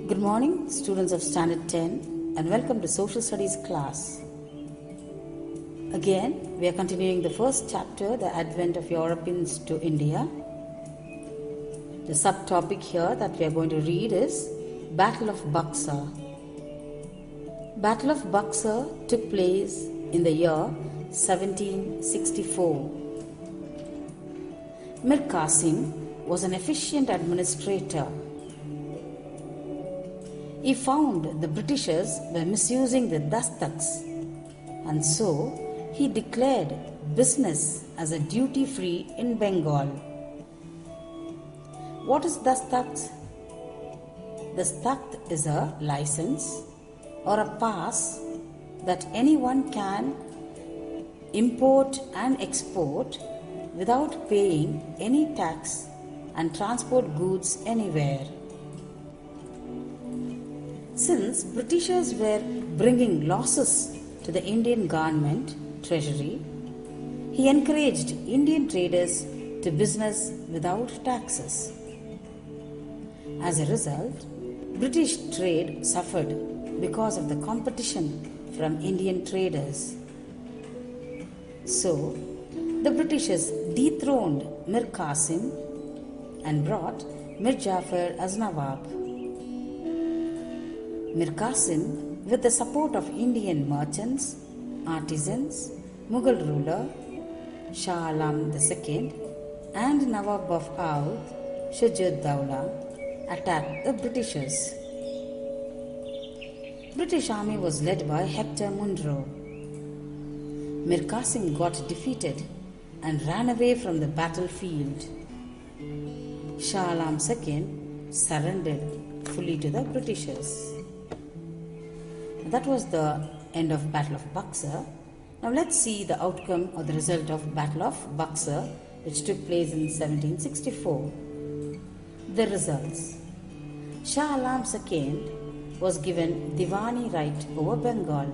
Good morning, students of Standard 10, and welcome to Social Studies class. Again, we are continuing the first chapter, the advent of Europeans to India. The subtopic here that we are going to read is Battle of Buxar. Battle of Buxar took place in the year 1764. Mir Qasim was an efficient administrator. He found the Britishers were misusing the dastaks, and so he declared business as a duty-free in Bengal. What is dastaks? Dastakt is a license or a pass that anyone can import and export without paying any tax and transport goods anywhere. Since Britishers were bringing losses to the Indian government treasury, he encouraged Indian traders to business without taxes. As a result, British trade suffered because of the competition from Indian traders. So, the Britishers dethroned Mir Qasim and brought Mir Jafar as Nawab. Mir Qasim, with the support of Indian merchants, artisans, Mughal ruler Shah Alam II and Nawab of Oudh, Shuja-ud-Dawla, attacked the Britishers. British army was led by Hector Munro. Mir Qasim got defeated and ran away from the battlefield. Shah Alam II surrendered fully to the Britishers. That was the end of Battle of Buxar. Now let's see the outcome or the result of Battle of Buxar, which took place in 1764. The results. Shah Alam II was given Diwani right over Bengal.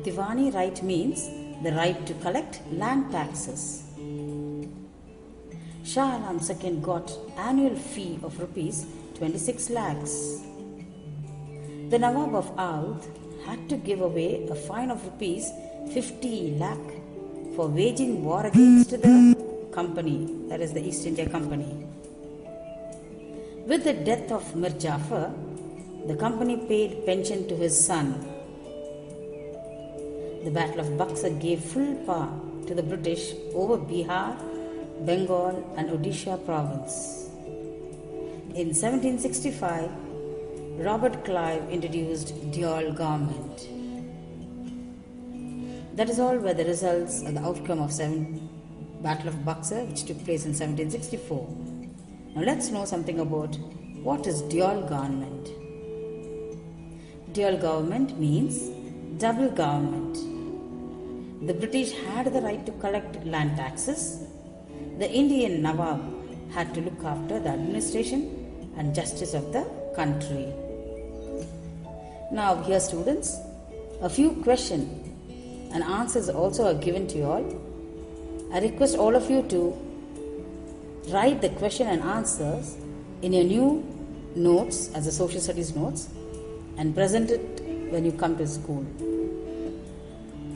Diwani right means the right to collect land taxes. Shah Alam II got annual fee of rupees 26 lakhs. The Nawab of Oudh had to give away a fine of rupees 50 lakh for waging war against the company, that is the East India Company. With the death of Mir Jafar, the company paid pension to his son. The Battle of Buxar gave full power to the British over Bihar, Bengal and Odisha province. In 1765, Robert Clive introduced dual government. That is all were the results and the outcome of Battle of Buxar, which took place in 1764. Now let's know something about what is dual government. Dual government means double government. The British had the right to collect land taxes. The Indian Nawab had to look after the administration and justice of the country. Now here students, a few questions and answers also are given to you all. I request all of you to write the question and answers in your new notes as a social studies notes and present it when you come to school.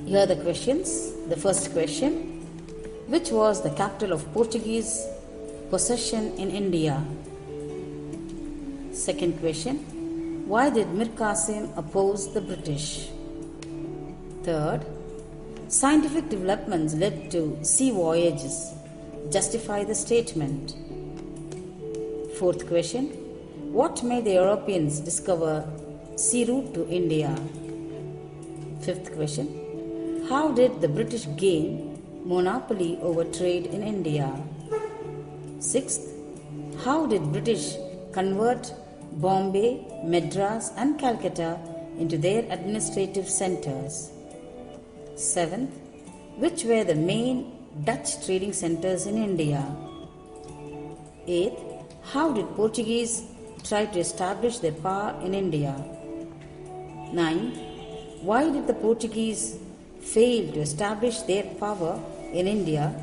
Here are the questions. The first question, which was the capital of Portuguese possession in India? Second question, why did Mir Qasim oppose the British? Third, scientific developments led to sea voyages. Justify the statement. Fourth question, what made the Europeans discover sea route to India? Fifth question, how did the British gain monopoly over trade in India? Sixth, how did British convert Bombay, Madras and Calcutta into their administrative centers? Seventh, which were the main Dutch trading centers in India? Eighth, how did Portuguese try to establish their power in India? Ninth, why did the Portuguese fail to establish their power in India,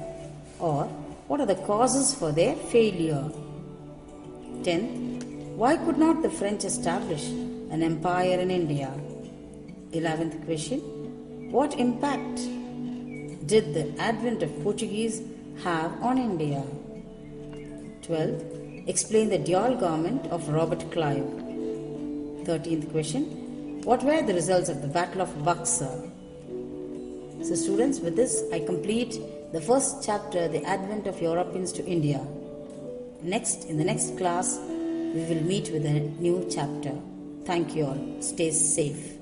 or what are the causes for their failure? 10. Why could not the French establish an empire in India? 11th question. What impact did the advent of Portuguese have on India? 12th. Explain the dual government of Robert Clive. 13th question. What were the results of the Battle of Buxar? So students, with this I complete the first chapter, the advent of Europeans to India. In the next class, we will meet with a new chapter. Thank you all. Stay safe.